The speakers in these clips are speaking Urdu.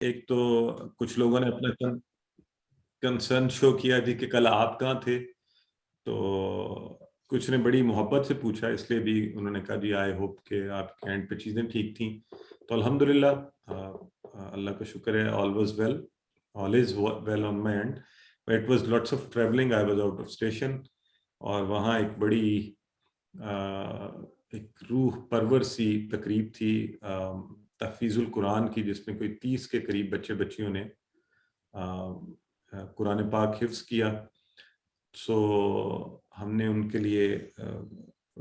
ایک تو کچھ لوگوں نے اپنا کنسرن شو کیا تھی کہ کل آپ کہاں تھے، تو کچھ نے بڑی محبت سے پوچھا، اس لیے بھی انہوں نے کہا جی آئی ہوپ کہ آپ کے اینڈ پہ چیزیں ٹھیک تھیں. تو الحمدللہ اللہ کا شکر ہے، all is well on my end. It was lots of traveling. I was out of station. اور وہاں ایک بڑی ایک روح پرور سی تقریب تھی تحفیظ القرآن کی، جس میں کوئی 30 کے قریب بچے بچیوں نے قرآن پاک حفظ کیا. سو ہم نے ان کے لیے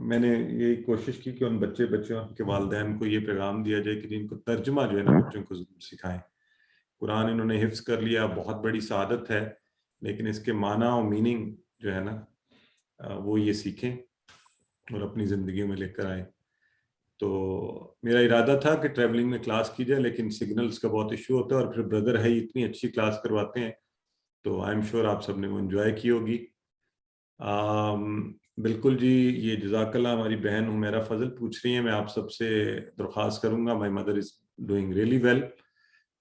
میں نے یہ کوشش کی کہ ان بچوں کے والدین کو یہ پیغام دیا جائے کہ جن کو ترجمہ جو ہے نا بچوں کو ضرور سکھائیں. قرآن انہوں نے حفظ کر لیا، بہت بڑی سعادت ہے، لیکن اس کے معنی اور میننگ جو ہے نا وہ یہ سیکھیں اور اپنی زندگیوں میں لے کر آئیں. تو میرا ارادہ تھا کہ ٹریولنگ میں کلاس کی جائے، لیکن سگنلز کا بہت ایشو ہوتا ہے، اور پھر بردر ہے اتنی اچھی کلاس کرواتے ہیں، تو آئی ایم شیور آپ سب نے وہ انجوائے کی ہوگی. بالکل جی، یہ جزاک اللہ ہماری بہن حمیرہ فضل پوچھ رہی ہیں. میں آپ سب سے درخواست کروں گا، my mother is doing really well,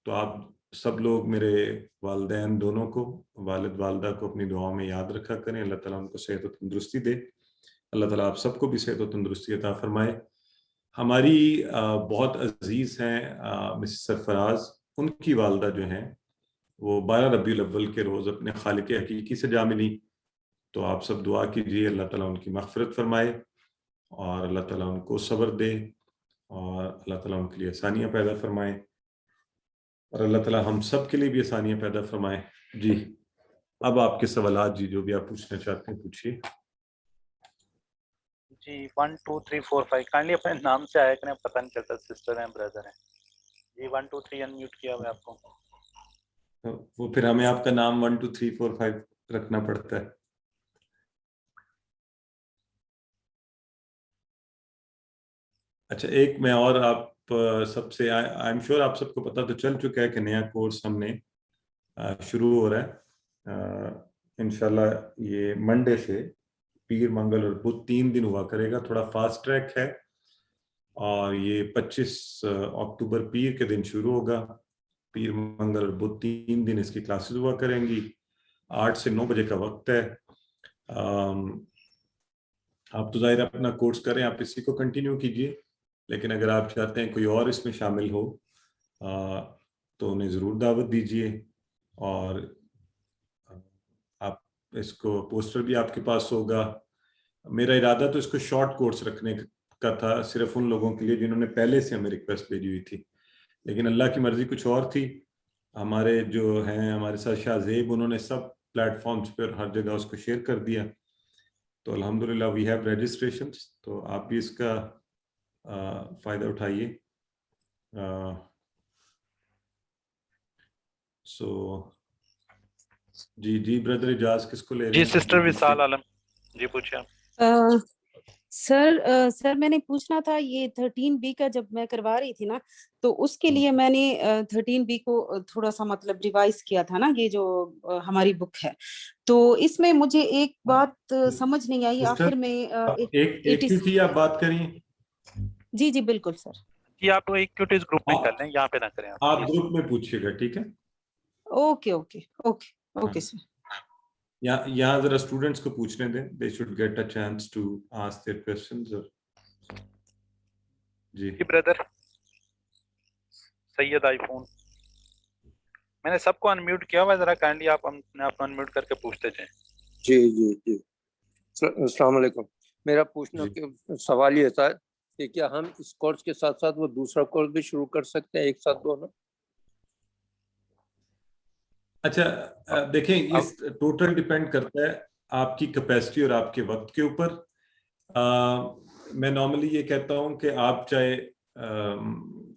تو آپ سب لوگ میرے والدین دونوں کو، والد والدہ کو اپنی دعاؤں میں یاد رکھا کریں. اللہ تعالیٰ ان کو صحت و تندرستی دے. اللہ تعالیٰ آپ سب کو بھی صحت و تندرستی عطا فرمائے. ہماری بہت عزیز ہیں مسز سرفراز، ان کی والدہ جو ہیں وہ 12 ربیع الاول کے روز اپنے خالق حقیقی سے جا ملی. تو آپ سب دعا کیجیے اللہ تعالیٰ ان کی مغفرت فرمائے، اور اللہ تعالیٰ ان کو صبر دے، اور اللہ تعالیٰ ان کے لیے آسانیاں پیدا فرمائے، اور اللہ تعالیٰ ہم سب کے لیے بھی آسانیاں پیدا فرمائے. جی اب آپ کے سوالات جی جو بھی آپ پوچھنا چاہتے ہیں پوچھیے. جی 1 2 3 4 5 کائنڈلی اپنے نام سے آیا کریں، پتہ نہیں چلتا سسٹر ہیں بردر ہیں. جی 1 2 3 انمیوٹ کیا ہوا ہے آپ کو. وہ پھر ہمیں آپ کا نام 1 2 3 4 5 رکھنا پڑتا ہے. اچھا ایک میں اور آپ سب سے آئی ایم شیور آپ سب کو پتہ تو چل چکا ہے کہ نیا کورس ہم نے شروع ہو رہا ہے انشاءاللہ. یہ منڈے سے پیر منگل اور بدھ 3 دن ہوا کرے گا. تھوڑا فاسٹ ٹریک ہے، اور یہ 25 اکتوبر پیر کے دن شروع ہوگا. پیر منگل اور بدھ 3 دن اس کی کلاسز ہوا کریں گی. 8 سے 9 بجے کا وقت ہے. آپ تو ظاہر اپنا کورس کریں، آپ اسی کو کنٹینیو کیجئے، لیکن اگر آپ چاہتے ہیں کوئی اور اس میں شامل ہو تو انہیں ضرور دعوت دیجئے. اور آپ اس کو پوسٹر بھی آپ کے پاس ہوگا. میرا ارادہ تو اس کو شارٹ کورس رکھنے کا تھا، صرف ان لوگوں کے لیے جنہوں نے پہلے سے ہمیں ریکویسٹ بھیجی ہوئی تھی، لیکن اللہ کی مرضی کچھ اور تھی. ہمارے جو ہیں ہمارے ساتھ شاہ زیب، انہوں نے سب پلیٹ فارمز پر ہر جگہ اس کو شیئر کر دیا. تو الحمدللہ وی ہیو رجسٹریشنز، تو آپ بھی اس کا فائدہ اٹھائیے. سو جی بردر اجاز کس کو لے رہے ہیں؟ جی سسٹر وصال عالم جی پوچھیں آپ. سر میں نے پوچھنا تھا، یہ 13B کا جب میں کروا رہی تھی نا، تو اس کے لیے میں نے 13B کو تھوڑا سا مطلب ریوائز کیا تھا نا، یہ جو ہماری بک ہے. تو اس میں مجھے ایک بات سمجھ نہیں آئی آخر میں. ایک تھی آپ بات کریں. جی بالکل سر. جی آپ ایکٹیویٹیز گروپ میں کر لیں، یہاں پہ نہ کریں. آپ گروپ میں پوچھیے گا، ٹھیک ہے؟ Okay sir. یہاں ذرا اسٹوڈنٹس کو پوچھنے دیں، they should get a chance to ask their questions. جی بردر سید آئی فون، میں نے سب کو انمیوٹ کیا ہوا، ذرا کائنڈلی آپ انمیوٹ کر کے پوچھتے جائیں. جی السلام علیکم. میرا پوچھنا کہ سوال یہ تھا کہ کیا ہم اس کورس کے ساتھ ساتھ وہ دوسرا کورس بھی شروع کر سکتے ہیں ایک ساتھ دونوں؟ اچھا دیکھیں، اس ٹوٹل ڈیپینڈ کرتا ہے آپ کی کیپیسٹی اور آپ کے وقت کے اوپر. میں نارملی یہ کہتا ہوں کہ آپ چاہے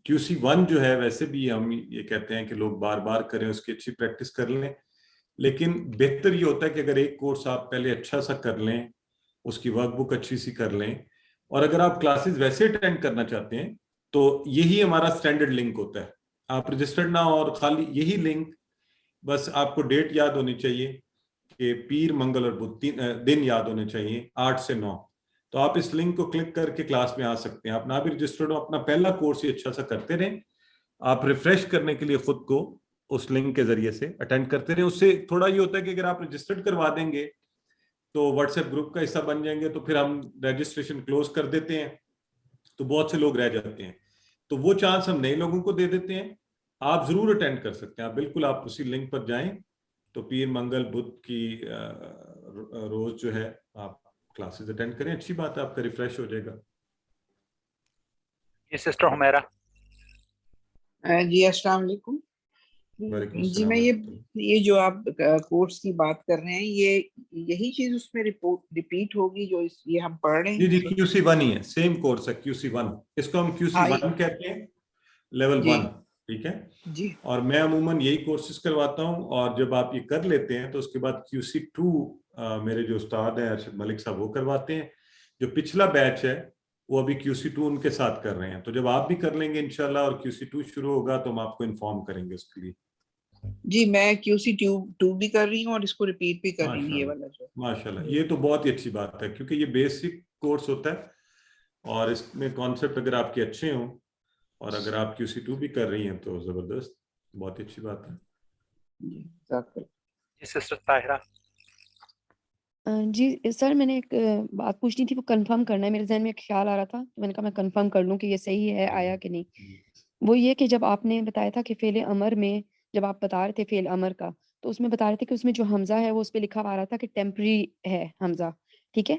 QC1 جو ہے، ویسے بھی ہم یہ کہتے ہیں کہ لوگ بار بار کریں، اس کی اچھی پریکٹس کر لیں، لیکن بہتر یہ ہوتا ہے کہ اگر ایک کورس آپ پہلے اچھا سا کر لیں، اس کی ورک بک اچھی سی کر لیں، اور اگر آپ کلاسز ویسے اٹینڈ کرنا چاہتے ہیں تو یہی ہمارا سٹینڈرڈ لنک ہوتا ہے. آپ رجسٹرڈ نہ ہو اور خالی یہی لنک، بس آپ کو ڈیٹ یاد ہونی چاہیے کہ پیر منگل اور بدھ دن یاد ہونے چاہیے 8 سے 9. تو آپ اس لنک کو کلک کر کے کلاس میں آ سکتے ہیں. آپ نہ بھی رجسٹرڈ ہو، اپنا پہلا کورس ہی اچھا سا کرتے رہیں، آپ ریفریش کرنے کے لیے خود کو اس لنک کے ذریعے سے اٹینڈ کرتے رہیں. اس سے تھوڑا یہ ہوتا ہے کہ اگر آپ رجسٹرڈ کروا دیں گے تو واٹس ایپ گروپ کا حصہ بن جائیں گے, تو پھر ہم رجسٹریشن کلوز کر دیتے ہیں تو بہت سے لوگ رہ جاتے ہیں. تو وہ چانس ہم نئے لوگوں کو دے دیتے ہیں. آپ ضرور اٹینڈ کر سکتے ہیں, آپ بالکل آپ اسی لنک پر جائیں تو پیر منگل بدھ کی روز جو ہے آپ کلاسز اٹینڈ کریں. اچھی بات ہے, آپ کا ریفریش ہو جائے گا. جی سسٹر حمیرہ. جی السلام علیکم. وعلیکم جی السلام میں ورحمۃ اللہ. یہ جو آپ کورس کی بات کر رہے ہیں یہی چیز اس میں ریپیٹ ہوگی جو یہ ہم پڑھ رہے ہیں؟ جی QC1 ہی ہے, سیم کورس ہے QC1. اس کو ہم QC1 کہتے ہیں, لیول 1. ٹھیک ہے جی. اور میں عموماً یہی کورسز کرواتا ہوں, اور جب آپ یہ کر لیتے ہیں تو اس کے بعد QC2 میرے جو استاد ہیں ارشد ملک صاحب وہ کرواتے ہیں. جو پچھلا بیچ ہے وہ ابھی QC2 ان کے ساتھ کر رہے ہیں. تو جب آپ بھی کر لیں گے انشاءاللہ اور QC2 شروع ہوگا تو ہم آپ کو انفارم کریں گے اس کے لیے. جی میں QC2 بھی کر رہی ہوں اور اس کو ریپیٹ بھی کر رہی ہوں, یہ والا جو. ماشاءاللہ, یہ تو بہت ہی اچھی بات ہے کیونکہ یہ بیسک کورس ہوتا ہے اور اس میں کانسیپٹ اگر آپ کے اچھے ہوں اور اگر آپ QC2 بھی کر رہی ہیں تو زبردست, بہت ہی اچھی بات ہے. جی سسٹر طاہرہ. جی سر, میں نے ایک بات پوچھنی تھی, وہ کنفرم کرنا ہے. میرے ذہن میں ایک خیال آ رہا تھا, میں نے کہا میں کنفرم کر لوں کہ یہ صحیح ہے آیا کہ نہیں. وہ یہ کہ جب آپ نے بتایا تھا کہ فعل امر میں جب آپ بتا رہے تھے فعل امر کا, تو اس میں بتا رہے تھے کہ اس میں جو حمزہ ہے وہ اس پہ لکھا آ رہا تھا کہ ٹیمپری ہے حمزہ. ٹھیک ہے,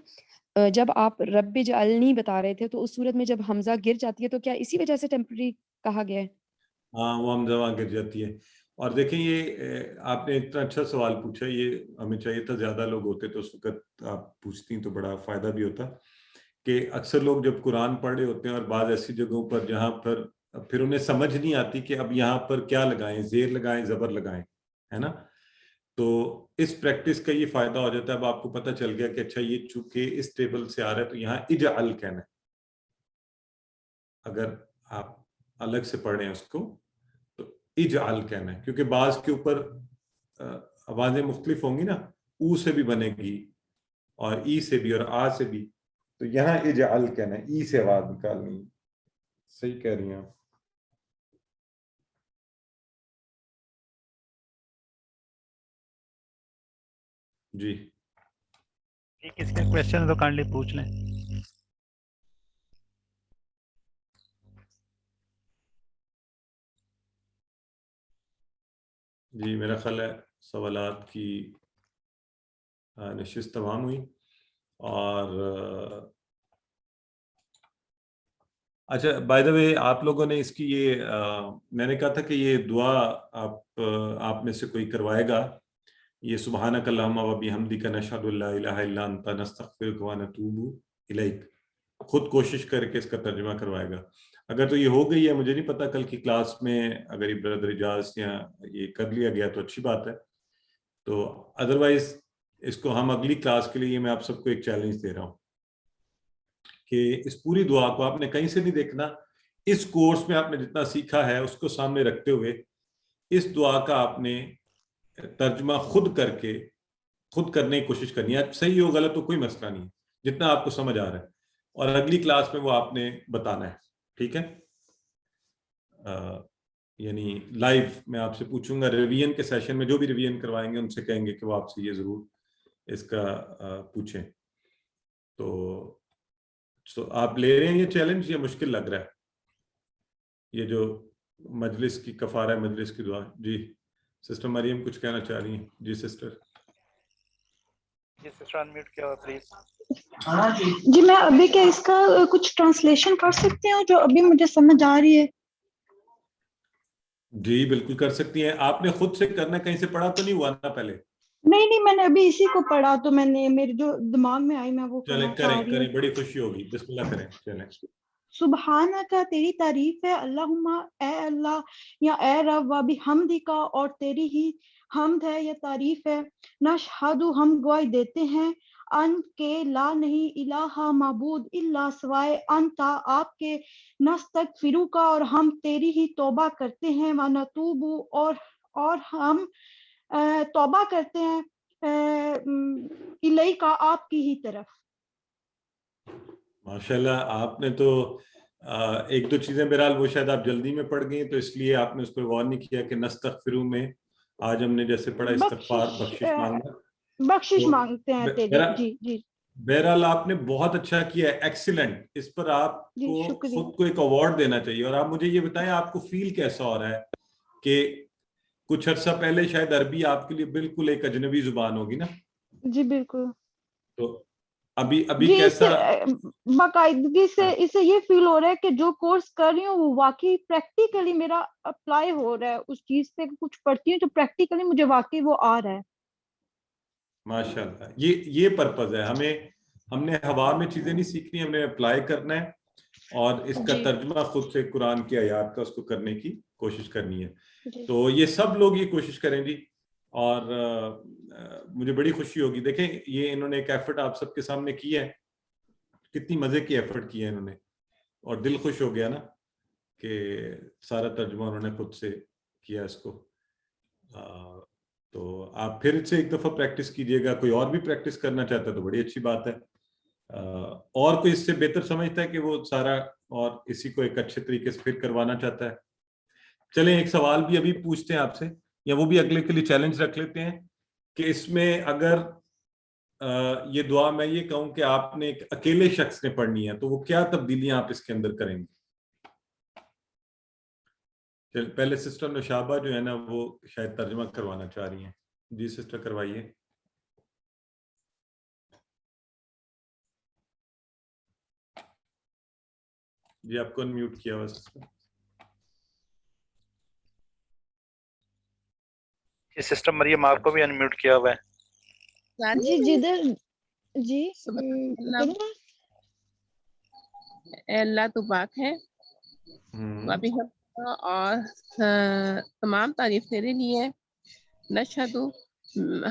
جب آپ رب اجعلنی بتا رہے تھے تو اس صورت میں جب حمزہ گر جاتی ہے تو کیا اسی وجہ سے ٹیمپری کہا گیا ہے؟ ہاں, وہ حمزہ وہاں گر جاتی ہے. اور دیکھیں یہ آپ نے اتنا اچھا سوال پوچھا, یہ ہمیں چاہیے تھا زیادہ لوگ ہوتے تو اس وقت آپ پوچھتی تو بڑا فائدہ بھی ہوتا. کہ اکثر لوگ جب قرآن پڑھ رہے ہوتے ہیں اور بعض ایسی جگہوں پر جہاں پر پھر انہیں سمجھ نہیں آتی کہ اب یہاں پر کیا لگائیں, زیر لگائیں زبر لگائیں, ہے نا. تو اس پریکٹس کا یہ فائدہ ہو جاتا ہے. اب آپ کو پتہ چل گیا کہ اچھا یہ چونکہ اس ٹیبل سے آ رہا ہے تو یہاں اجعل کہنا ہے. اگر آپ الگ سے پڑھ رہے ہیں اس کو تو اجعل کہنا ہے, کیونکہ بعض کے اوپر آوازیں مختلف ہوں گی نا, او سے بھی بنے گی اور ای سے بھی اور آ سے بھی, تو یہاں اجعل کہنا ہے, ای سے آواز نکالنی. صحیح کہہ رہی ہیں آپ. جی کس کے کوشچن تو کائنڈلی پوچھ لیں. جی میرا خیال ہے سوالات کی نشست تمام ہوئی. اور اچھا بائی دا وے آپ لوگوں نے اس کی یہ میں نے کہا تھا کہ یہ دعا آپ میں سے کوئی کروائے گا, یہ سبحانک اللہم و بحمدک نشہد ان لا الہ الا انت نستغفرک و نتوب الیک, خود کوشش کر کے اس کا ترجمہ کروائے گا. اگر تو یہ ہو گئی ہے, مجھے نہیں پتا کل کی کلاس میں اگر یہ بردر اجاز یا یہ کر لیا گیا تو اچھی بات ہے. تو ادروائز اس کو ہم اگلی کلاس کے لیے میں آپ سب کو ایک چیلنج دے رہا ہوں کہ اس پوری دعا کو آپ نے کہیں سے نہیں دیکھنا, اس کورس میں آپ نے جتنا سیکھا ہے اس کو سامنے رکھتے ہوئے اس دعا کا آپ نے ترجمہ خود کر کے خود کرنے کی کوشش کرنی ہے. صحیح ہو غلط تو کوئی مسئلہ نہیں, جتنا آپ کو سمجھ آ رہا ہے, اور اگلی کلاس میں وہ آپ نے بتانا ہے. ٹھیک ہے, یعنی لائیو میں آپ سے پوچھوں گا, ریویژن کے سیشن میں جو بھی ریویژن کروائیں گے ان سے کہیں گے کہ وہ آپ سے یہ ضرور اس کا پوچھیں. تو آپ لے رہے ہیں یہ چیلنج, یہ مشکل لگ رہا ہے یہ جو مجلس کی کفارہ مجلس کی دعا. جی سسٹر مریم کچھ کہنا چاہ رہی ہیں. جی سسٹر. جی سسٹر انمیوٹ کیا ہوا پلیز. جی میں ابھی کیا اس کا کچھ ٹرانسلیشن کر سکتے ہو جو ابھی مجھے سمجھ آ رہی ہے؟ جی بالکل کر سکتی ہیں. آپ نے خود سے کرنا, کہیں سے پڑھا تو نہیں ہوا نا پہلے؟ نہیں میں نے ابھی اسی کو پڑھا تو میں نے میرے جو دماغ میں آئی میں وہ کرنا چاہ رہی کریں, ہوں. بڑی خوشی ہوگی. بسم اللہ کریں. چلیں. سبحانہ کا تیری تعریف ہے اللہم, اے اللہ یا اے رب, و بحمدی کا اور تیری ہی حمد ہے یا تعریف ہے. نشہد ہم گواہی دیتے ہیں, ان کے لا نہیں الہ معبود الا سوائے انتا آپ کے, نستغفرو کا اور ہم تیری ہی توبہ کرتے ہیں, ونتوب اور ہم توبہ کرتے ہیں الیکا آپ کی ہی طرف. ماشاءاللہ آپ نے تو ایک دو چیزیں بہرحال وہ شاید آپ جلدی میں پڑھ گئی تو اس لیے آپ نے اس پہ غور نہیں کیا کہ نستغفرو میں آج ہم نے جیسے پڑھا استغفار بخشش مانگنا، بخشش مانگتے ہیں تیری. جی جی بہرحال آپ نے بہت اچھا کیا ہے، ایکسیلنٹ. اس پر آپ کو خود کو ایک ایوارڈ دینا چاہیے. اور آپ مجھے یہ بتائیں آپ کو فیل کیسا ہو رہا ہے کہ کچھ عرصہ پہلے شاید عربی آپ کے لیے بالکل ایک اجنبی زبان ہوگی نا؟ جی بالکل. تو ابھی کیسا باقاعدگی سے اس سے یہ فیل ہو رہا ہے کہ جو کورس کر رہی ہوں وہ واقعی پریکٹیکلی میرا اپلائی ہو رہا ہے اس چیز پہ. کچھ پڑھتی ہوں تو پریکٹیکلی مجھے واقعی وہ آ رہا ہے. ماشاء اللہ. یہ پرپز ہے. ہم نے ہوا میں چیزیں نہیں سیکھنی، ہم نے اپلائی کرنا ہے اور اس کا ترجمہ خود سے قرآن کی آیات کا اس کو کرنے کی کوشش کرنی ہے. تو یہ سب لوگ یہ کوشش کریں جی. اور مجھے بڑی خوشی ہوگی. دیکھیں یہ انہوں نے ایک ایفرٹ آپ سب کے سامنے کی ہے، کتنی مزے کی ایفرٹ کی ہے انہوں نے، اور دل خوش ہو گیا نا کہ سارا ترجمہ انہوں نے خود سے کیا اس کو. تو آپ پھر سے ایک دفعہ پریکٹس کیجئے گا. کوئی اور بھی پریکٹس کرنا چاہتا ہے تو بڑی اچھی بات ہے. اور کوئی اس سے بہتر سمجھتا ہے کہ وہ سارا اور اسی کو ایک اچھے طریقے سے پھر کروانا چاہتا ہے؟ چلیں ایک سوال بھی ابھی پوچھتے ہیں آپ سے، یا وہ بھی اگلے کے لیے چیلنج رکھ لیتے ہیں کہ اس میں اگر یہ دعا میں یہ کہوں کہ آپ نے ایک اکیلے شخص نے پڑھنی ہے تو وہ کیا تبدیلیاں آپ اس کے اندر کریں گے؟ پہلے سسٹر نشابہ جو ہے نا وہ شاید ترجمہ کروانا چاہ رہی ہیں. جی سسٹر کروائیے. جی آپ کو انمیوٹ کیا ہوا سسٹر. جی سسٹر مریم آپ کو بھی انمیوٹ کیا ہوا ہے. جی جدھر جی اے اللہ تو پاک ہے ابھی اور تمام تعریف تیرے لیے. نشہد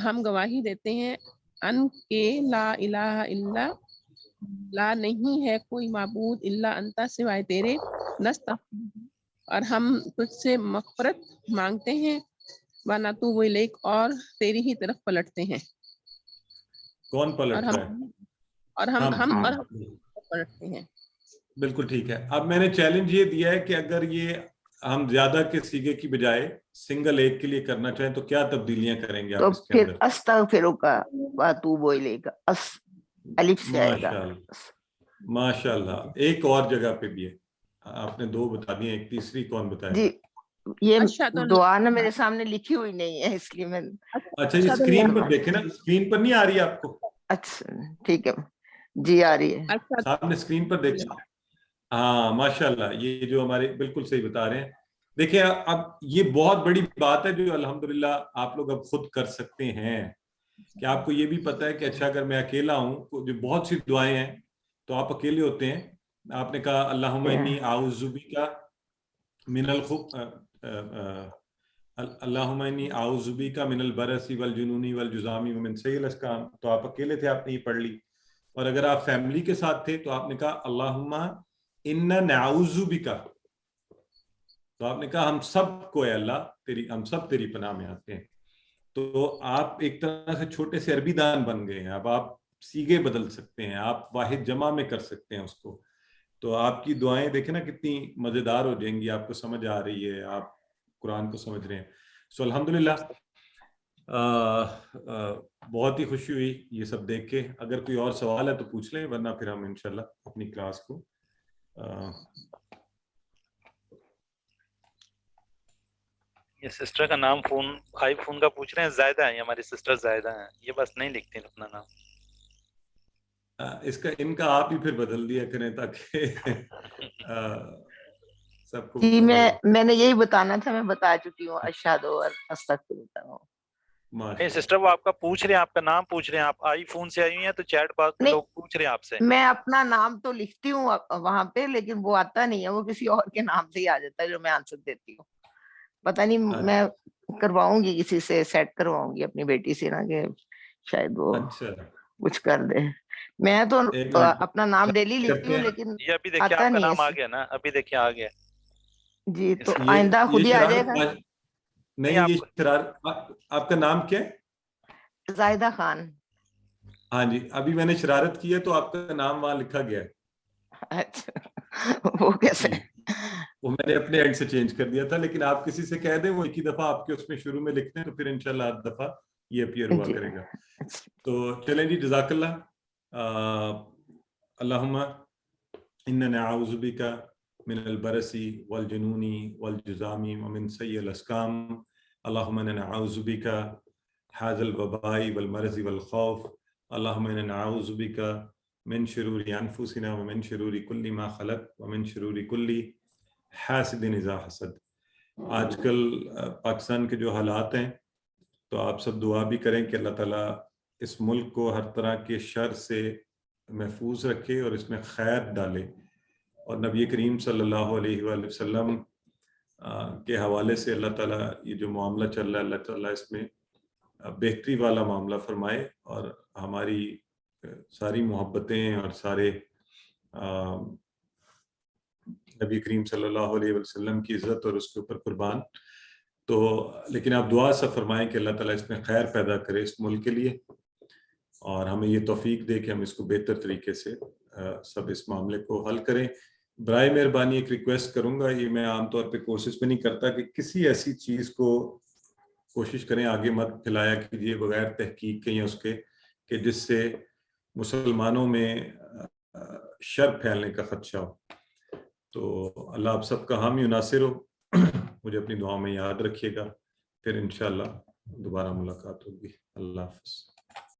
ہم گواہی دیتے ہیں ان کے لا الہ الا لا نہیں ہے کوئی معبود الا انتا سوائے تیرے. اور ہم تجھ سے مغفرت مانگتے ہیں وَنَتُوبُ الیک اور تیری ہی طرف پلٹتے ہیں. کون پلٹ رہا ہے؟ اور ہم پلٹتے ہیں. بالکل ٹھیک ہے. اب میں نے چیلنج یہ دیا ہے کہ اگر یہ ہم زیادہ کے سیگے کی بجائے سنگل ایک کے لیے کرنا چاہیں تو کیا تبدیلیاں کریں گے آپ اس کے اندر؟ تو پھر استغفرک واتوب الیک الف سے آئے گا. ماشاء اللہ. ایک اور جگہ پہ بھی ہے، آپ نے دو بتا دیے، ایک تیسری کون بتائے؟ جی یہ دعا نا میرے سامنے لکھی ہوئی نہیں ہے اس لیے میں. اچھا یہ اسکرین پر دیکھیں نا، اسکرین پر نہیں آ رہی آپ کو؟ اچھا ٹھیک ہے جی آ رہی ہے. سامنے اسکرین پر دیکھیں. ہاں ماشاء اللہ یہ جو ہمارے بالکل صحیح بتا رہے ہیں. دیکھیں اب یہ بہت بڑی بات ہے جو الحمدللہ آپ لوگ اب خود کر سکتے ہیں کہ آپ کو یہ بھی پتا ہے کہ اچھا اگر میں اکیلا ہوں جو بہت سی دعائیں ہیں تو آپ اکیلے ہوتے ہیں. آپ نے کہا اللہم انی اعوذ بک من اللہم انی اعوذ بک من البرص والجنون والجذام ومن سیء الاسقام. تو آپ اکیلے تھے، آپ نے یہ پڑھ لی. اور اگر آپ فیملی کے ساتھ تھے تو آپ نے کہا اللہم انا نعوذ بک. تو آپ نے کہا ہم سب کو اے اللہ ہم سب تیری پناہ میں آتے ہیں. تو آپ ایک طرح سے چھوٹے سے عربی دان بن گئے ہیں. اب آپ سیگے بدل سکتے ہیں، آپ واحد جمع میں کر سکتے ہیں اس کو. تو آپ کی دعائیں دیکھیں نا کتنی مزیدار ہو جائیں گی. آپ کو سمجھ آ رہی ہے، آپ قرآن کو سمجھ رہے ہیں. سو الحمدللہ بہت ہی خوشی ہوئی یہ سب دیکھ کے. اگر کوئی اور سوال ہے تو پوچھ لیں، ورنہ پھر ہم انشاءاللہ اپنی کلاس کو یہ سسٹر کا نام آئی فون کا پوچھ رہے ہیں. زائدہ ہیں، ہماری سسٹر زائدہ ہیں. یہ بس نہیں لکھتی اپنا نام. اس کا ان کا آپ ہی پھر بدل دیا کریں تاکہ سب کو. جی میں نے یہی بتانا تھا، میں بتا چکی ہوں. اشہد و استغفر اللہ. نہیں سسٹر وہ آپ کا پوچھ رہے ہیں، آپ کا نام پوچھ رہے ہیں. آپ آئی فون سے آئی ہوئی ہیں تو چیٹ باکس میں لوگ پوچھ رہے ہیں آپ سے. میں اپنا نام تو لکھتی ہوں وہاں پہ لیکن وہ آتا نہیں ہے، وہ کسی اور کے نام سے ہی آ جاتا ہے جو میں آنسر دیتی ہوں. پتہ نہیں میں کرواؤں گی کسی سے، سیٹ کرواؤں گی اپنی بیٹی سے نا کہ شاید وہ کچھ کر دے. میں تو اپنا نام ڈیلی لکھتی ہوں لیکن یہ ابھی دیکھیے آپ کا نام آ گیا نا، ابھی دیکھیے آ گیا. جی تو آئندہ خود ہی آ جائے گا. نہیں آپ کا نام کیا ہے؟ زائدہ خان. ہاں جی ابھی میں نے شرارت کی ہے تو آپ کا نام وہاں لکھا گیا ہے. اچھا وہ کیسے؟ وہ میں نے اپنے اینڈ سے چینج کر دیا تھا, لیکن آپ کسی سے کہہ دیں وہ ایک ہی دفعہ آپ کے اس میں شروع میں لکھتے ہیں تو پھر انشاءاللہ 8 دفعہ یہ اپیئر ہوا کرے گا. تو چلیں جی, جزاک اللہ. اللہم انا نعوذ بک من البرص والجنون والجذام ومن سیء الاسقام. اللہم انا نعوذ بک هذا الوباء والمرض والخوف. اللہم انا نعوذ بک من شرور انفسنا ومن شرور کل ما خلق ومن شرور کل حاسد اذا حسد. آج کل پاکستان کے جو حالات ہیں تو آپ سب دعا بھی کریں کہ اللہ تعالیٰ اس ملک کو ہر طرح کے شر سے محفوظ رکھے اور اس میں خیر ڈالے. اور نبی کریم صلی اللہ علیہ وآلہ وسلم کے حوالے سے اللہ تعالیٰ یہ جو معاملہ چل رہا ہے اللہ تعالیٰ اس میں بہتری والا معاملہ فرمائے اور ہماری ساری محبتیں اور سارے نبی کریم صلی اللہ علیہ وسلم کی عزت اور اس کے اوپر قربان. تو لیکن آپ دعا سے فرمائیں کہ اللہ تعالیٰ اس میں خیر پیدا کرے اس ملک کے لیے اور ہمیں یہ توفیق دے کہ ہم اس کو بہتر طریقے سے سب اس معاملے کو حل کریں. برائے مہربانی ایک ریکویسٹ کروں گا, یہ میں عام طور پہ کورسز پہ نہیں کرتا, کہ کسی ایسی چیز کو کوشش کریں آگے مت پھیلایا کیجیے بغیر تحقیق کے یا اس کے کہ جس سے مسلمانوں میں شر پھیلنے کا خدشہ ہو. تو اللہ آپ سب کا حامی و ناصر ہو. مجھے اپنی دعاؤں میں یاد رکھیے گا. پھر انشاءاللہ دوبارہ ملاقات ہوگی. اللہ حافظ.